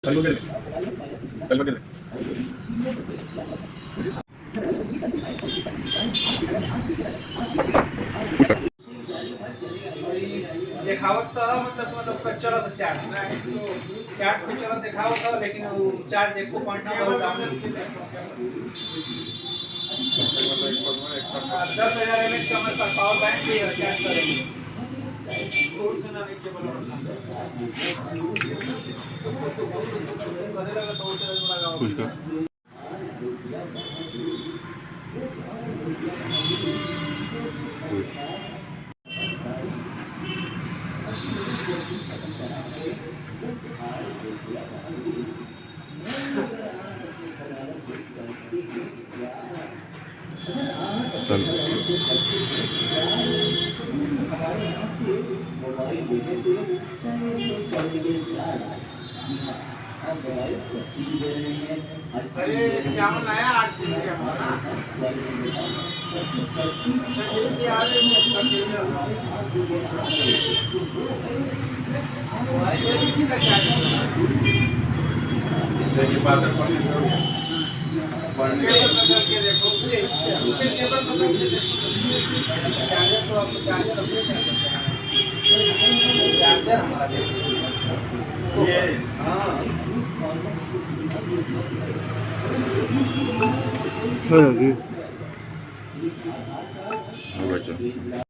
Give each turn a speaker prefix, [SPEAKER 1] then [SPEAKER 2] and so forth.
[SPEAKER 1] कल वगैरह कल वगैरह
[SPEAKER 2] देखावत था मतलब चला था चार्ट चार्ट पे चला दिखावा था लेकिन वो चार्ज एक को पॉइंट ना बहुत डाउन 10,000 mAh का हमारे पास पावर बैंक भी है चार्ज करेंगे तो उससे ना केबल करने लगा तो उससे लगा
[SPEAKER 1] कुछ का चल
[SPEAKER 2] अरे क्या बनाया आज क्या बना से आ रहे
[SPEAKER 1] ये पास
[SPEAKER 2] करके देखो उससे केबल पकड़ के देखो चार्जर तो आपको चार्जर अपने चार्जर हमारा
[SPEAKER 1] ये
[SPEAKER 2] हाँ
[SPEAKER 1] हो गया।